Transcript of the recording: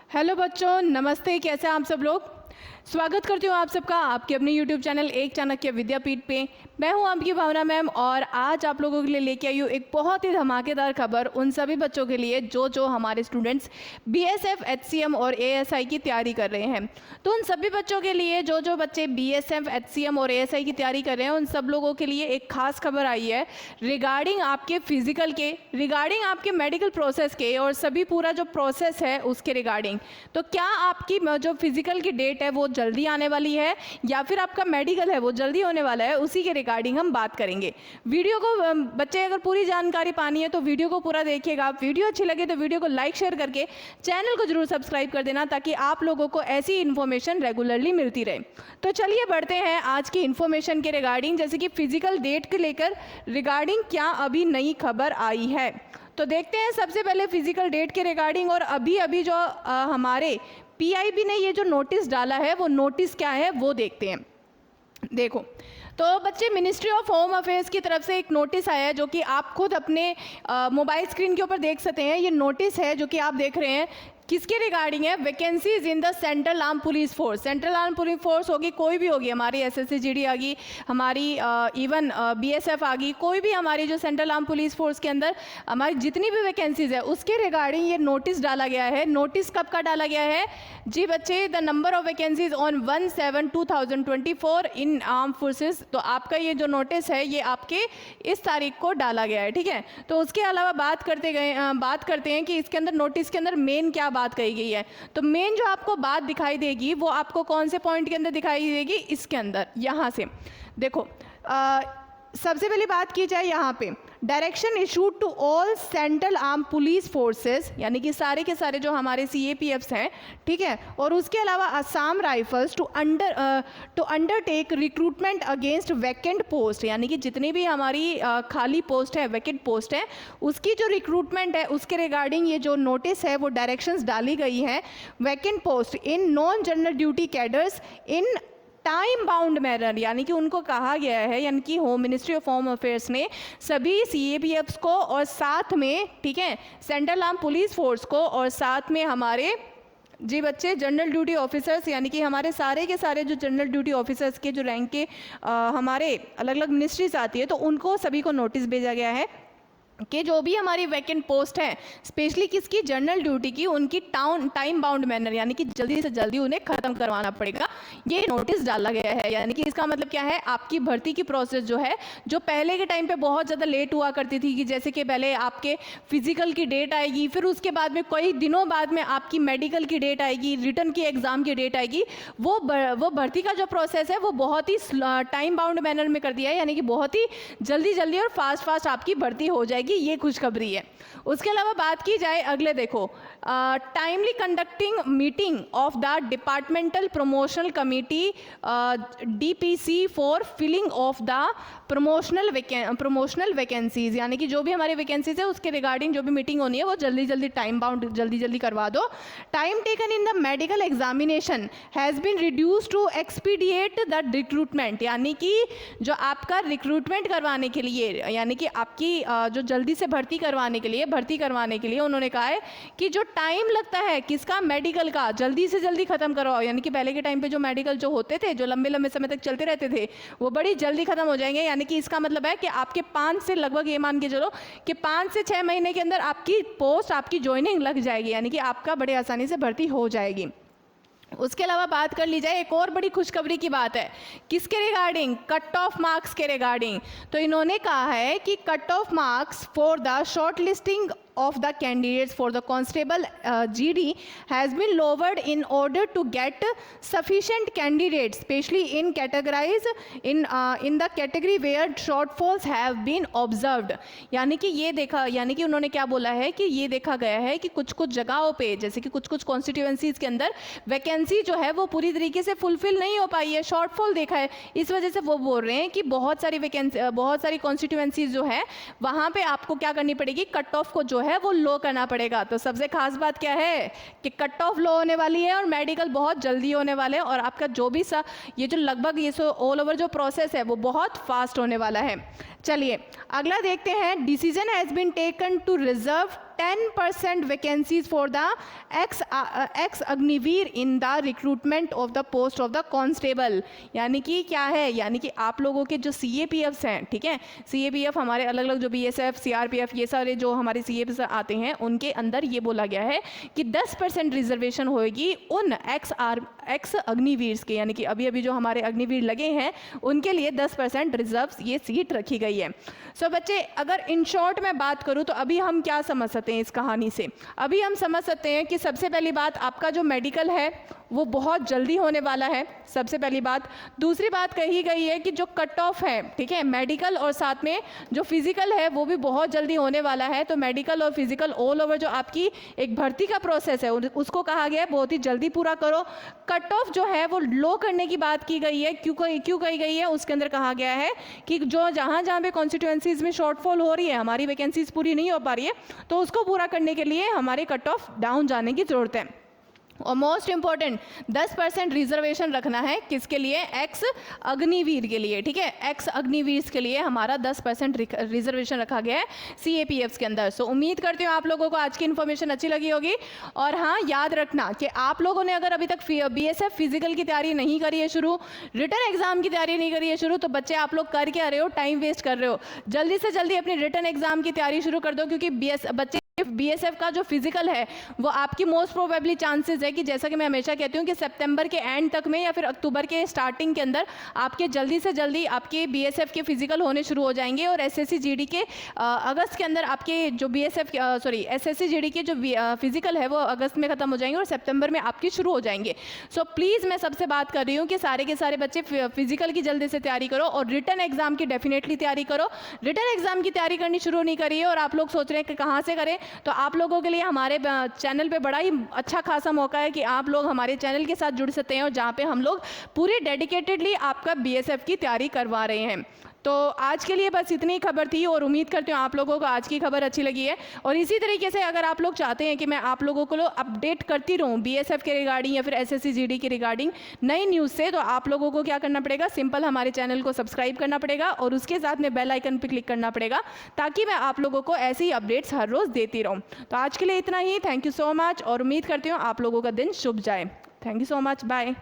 Hello बच्चों, नमस्ते। कैसे हैं आप सब लोग। स्वागत करती हूँ आप सबका आपके अपने YouTube चैनल एक चाणक्य विद्यापीठ पे। मैं हूँ आपकी भावना मैम और आज आप लोगों के लिए लेके आई हूँ एक बहुत ही धमाकेदार खबर उन सभी बच्चों के लिए जो हमारे स्टूडेंट्स BSF HCM और ASI की तैयारी कर रहे हैं। तो उन सभी बच्चों के लिए जो बच्चे BSF HCM और ASI की तैयारी कर रहे हैं उन सब लोगों के लिए एक खास खबर आई है रिगार्डिंग आपके फिजिकल के, रिगार्डिंग आपके मेडिकल प्रोसेस के और सभी पूरा जो प्रोसेस है उसके रिगार्डिंग। तो क्या आपकी जो फिजिकल की डेट है वो जल्दी आने वाली है या फिर आपका मेडिकल है वो जल्दी होने वाला है, उसी के रिगार्डिंग हम बात करेंगे। वीडियो को बच्चे अगर पूरी जानकारी पानी है तो वीडियो को पूरा देखिएगा। वीडियो अच्छी लगे तो वीडियो को लाइक शेयर करके चैनल को जरूर सब्सक्राइब कर देना ताकि आप लोगों को ऐसी इन्फॉर्मेशन रेगुलरली मिलती रहे। तो चलिए बढ़ते हैं आज की इन्फॉर्मेशन के रिगार्डिंग, जैसे कि फिजिकल डेट के लेकर रिगार्डिंग क्या अभी नई खबर आई है। तो देखते हैं सबसे पहले फिजिकल डेट के रिगार्डिंग और अभी जो हमारे PIB ने ये जो नोटिस डाला है वो नोटिस क्या है वो देखते हैं। देखो तो बच्चे, मिनिस्ट्री ऑफ होम अफेयर्स की तरफ से एक नोटिस आया है जो कि आप खुद अपने मोबाइल स्क्रीन के ऊपर देख सकते हैं। ये नोटिस है जो कि आप देख रहे हैं, किसके रिगार्डिंग है, vacancies in the central arm police force. Central arm police force होगी, कोई भी होगी, हमारी SSC GD आ गई, हमारी इवन BSF आ गई, कोई भी हमारी जो सेंट्रल आर्म पुलिस फोर्स के अंदर हमारी जितनी भी वैकेंसीज है उसके रिगार्डिंग ये नोटिस डाला गया है। नोटिस कब का डाला गया है जी बच्चे, the number of vacancies on 1/7/2024 in arm forces. तो आपका ये जो नोटिस है ये आपके इस तारीख को डाला गया है, ठीक है। तो उसके अलावा बात करते हैं कि इसके अंदर नोटिस के अंदर मेन क्या बात कही गई है। तो मेन जो आपको बात दिखाई देगी वो आपको कौन से पॉइंट के अंदर दिखाई देगी, इसके अंदर, यहाँ से देखो। सबसे पहले बात की जाए यहाँ पे, direction issued to all central arm police forces, यानी कि सारे के सारे जो हमारे CAPFs हैं, ठीक है। और उसके अलावा Assam Rifles to undertake recruitment against vacant post, यानी कि जितनी भी हमारी खाली पोस्ट है, वैकेंट पोस्ट है, उसकी जो रिक्रूटमेंट है उसके रिगार्डिंग ये जो नोटिस है वो डायरेक्शंस डाली गई हैं। Vacant post in non general duty cadres in time bound manner, यानी कि उनको कहा गया है, यानी कि मिनिस्ट्री ऑफ होम अफेयर्स ने सभी CAPFs को और साथ में, ठीक है, सेंट्रल आर्म पुलिस फोर्स को और साथ में हमारे जी बच्चे जनरल ड्यूटी ऑफिसर्स, यानी कि हमारे सारे के सारे जो जनरल ड्यूटी ऑफिसर्स के जो रैंक के हमारे अलग अलग मिनिस्ट्रीज आती है तो उनको सभी को नोटिस भेजा गया है कि जो भी हमारी वैकेंट पोस्ट है, स्पेशली किसकी, जनरल ड्यूटी की, उनकी टाइम बाउंड मैनर, यानी कि जल्दी से जल्दी उन्हें ख़त्म करवाना पड़ेगा। ये नोटिस डाला गया है। यानी कि इसका मतलब क्या है, आपकी भर्ती की प्रोसेस जो है, जो पहले के टाइम पे बहुत ज़्यादा लेट हुआ करती थी, कि जैसे कि पहले आपके फिजिकल की डेट आएगी, फिर उसके बाद में कई दिनों बाद में आपकी मेडिकल की डेट आएगी, रिटर्न की एग्ज़ाम की डेट आएगी। वो भर्ती का जो प्रोसेस है वो बहुत ही टाइम बाउंड मैनर में कर दिया है, यानी कि बहुत ही जल्दी और फास्ट आपकी भर्ती हो जाएगी। ये खुशखबरी है। उसके अलावा बात की जाए अगले, देखो, timely conducting meeting of the departmental promotional committee DPC for filling of the promotional vacancies, यानी कि जो भी हमारी वैकेंसीज है उसके रिगार्डिंग जो भी मीटिंग होनी है वो जल्दी टाइम बाउंड जल्दी करवा दो। Time taken in the medical examination has been reduce to expedite the recruitment, यानी कि जो आपका रिक्रूटमेंट करवाने के लिए, यानी कि आपकी जो जल्दी से भर्ती करवाने के लिए उन्होंने कहा है कि जो टाइम लगता है किसका, मेडिकल का, जल्दी से जल्दी खत्म करवाओ। यानी कि पहले के टाइम पे जो मेडिकल जो होते थे, जो लंबे समय तक चलते रहते थे, वो बड़ी जल्दी खत्म हो जाएंगे। यानी कि इसका मतलब है कि आपके 5 से लगभग, ये मान के चलो कि 5 से 6 महीने के अंदर आपकी पोस्ट, आपकी ज्वाइनिंग लग जाएगी, यानी कि आपका बड़े आसानी से भर्ती हो जाएगी। उसके अलावा बात कर ली जाए, एक और बड़ी खुशखबरी की बात है, किसके रिगार्डिंग, कट ऑफ मार्क्स के रिगार्डिंग। तो इन्होंने कहा है कि cut off marks for the short listing of the candidates for the constable GD has been lowered in order to get sufficient candidates, especially in the category where shortfalls have been observed। यानी कि ये देखा, यानी कि उन्होंने क्या बोला है कि ये देखा गया है कि कुछ जगहों पे, जैसे कि कुछ कॉन्स्टिट्यूएंसीज के अंदर वैकेंसी जो है वो पूरी तरीके से फुलफिल नहीं हो पाई है, शॉर्टफॉल देखा है। इस वजह से वो बोल रहे हैं कि बहुत सारी कॉन्स्टिट्यूएंसीज जो है वहाँ पे आपको क्या करनी पड़ेगी, कट ऑफ को जो है वो लो करना पड़ेगा। तो सबसे खास बात क्या है कि कट ऑफ लो होने वाली है और मेडिकल बहुत जल्दी होने वाले हैं और आपका जो भी ये जो लगभग ये ऑल ओवर जो प्रोसेस है वो बहुत फास्ट होने वाला है। चलिए अगला देखते हैं। Decision has been taken to reserve 10% vacancies for the ex Agniveer in the recruitment of the post of the constable. यानी कि क्या है, यानी कि आप लोगों के जो CAPFs हैं, ठीक है, CAPF हमारे अलग अलग जो BSF, CRPF, ये सारे जो हमारे CAPFs आते हैं, उनके अंदर ये बोला गया है कि 10% रिजर्वेशन होगी उन एक्स अग्निवीर के, यानी कि अभी अभी जो हमारे अग्निवीर लगे हैं उनके लिए 10% रिजर्व ये सीट रखी गई है। सो बच्चे, अगर इन शॉर्ट में बात करूं तो अभी हम क्या समझ सकते हैं इस कहानी से? अभी हम समझ सकते हैं कि सबसे पहली बात, आपका जो मेडिकल है वो बहुत जल्दी होने वाला है, सबसे पहली बात। दूसरी बात कही गई है कि जो कट ऑफ है, ठीक है, मेडिकल और साथ में जो फिजिकल है वो भी बहुत जल्दी होने वाला है। तो मेडिकल और फिजिकल ऑल ओवर जो आपकी एक भर्ती का प्रोसेस है उसको कहा गया है बहुत ही जल्दी पूरा करो। कट ऑफ जो है वो लो करने की बात की गई है। क्यों कही गई है? उसके अंदर कहा गया है कि जो जहाँ पे कॉन्स्टिट्यूएंसीज में शॉर्टफॉल हो रही है, हमारी वैकेंसीज पूरी नहीं हो पा रही है, तो उसको पूरा करने के लिए हमारे कट ऑफ डाउन जाने की जरूरत है। और मोस्ट इंपॉर्टेंट 10% रिजर्वेशन रखना है, किसके लिए? एक्स अग्निवीर के लिए, ठीक है, एक्स अग्निवीर के लिए हमारा 10% रिजर्वेशन रखा गया है CAPFs के अंदर। सो उम्मीद करती हूँ आप लोगों को आज की इन्फॉर्मेशन अच्छी लगी होगी। और हाँ, याद रखना कि आप लोगों ने अगर अभी तक BSF फिजिकल की तैयारी नहीं करी है शुरू, रिटन एग्जाम की तैयारी नहीं करी है शुरू, तो बच्चे आप लोग कर क्या रहे हो? टाइम वेस्ट कर रहे हो। जल्दी से जल्दी अपनी रिटन एग्जाम की तैयारी शुरू कर दो, क्योंकि बच्चे BSF का जो फिजिकल है वो आपकी मोस्ट प्रोबेबली चांसेस है कि, जैसा कि मैं हमेशा कहती हूँ, कि सितंबर के एंड तक में या फिर अक्टूबर के स्टार्टिंग के अंदर आपके जल्दी से जल्दी आपके BSF के फिजिकल होने शुरू हो जाएंगे। और SSC GD के अगस्त के अंदर आपके जो SSC GD के जो फिजिकल है वो अगस्त में ख़त्म हो जाएंगे और सितंबर में आपकी शुरू हो जाएंगे। सो प्लीज़ मैं सबसे बात कर रही हूँ कि सारे के सारे बच्चे फिजिकल की जल्दी से तैयारी करो और रिटन एग्जाम की डेफिनेटली तैयारी करो। रिटन एग्जाम की तैयारी करनी शुरू नहीं करी है और आप लोग सोच रहे हैं कि कहाँ से करें, तो आप लोगों के लिए हमारे चैनल पे बड़ा ही अच्छा खासा मौका है कि आप लोग हमारे चैनल के साथ जुड़ सकते हैं, और जहाँ पे हम लोग पूरी डेडिकेटेडली आपका BSF की तैयारी करवा रहे हैं। तो आज के लिए बस इतनी खबर थी और उम्मीद करती हूँ आप लोगों को आज की खबर अच्छी लगी है। और इसी तरीके से अगर आप लोग चाहते हैं कि मैं आप लोगों को अपडेट करती रहूँ BSF के रिगार्डिंग या फिर SSC GD के रिगार्डिंग नई न्यूज़ से, तो आप लोगों को क्या करना पड़ेगा? सिंपल हमारे चैनल को सब्सक्राइब करना पड़ेगा और उसके साथ में बेल आइकन पर क्लिक करना पड़ेगा, ताकि मैं आप लोगों को ऐसे ही अपडेट्स हर रोज़ देती रहूँ। तो आज के लिए इतना ही। थैंक यू सो मच और उम्मीद करती हूँ आप लोगों का दिन शुभ जाए। Thank you so much, bye.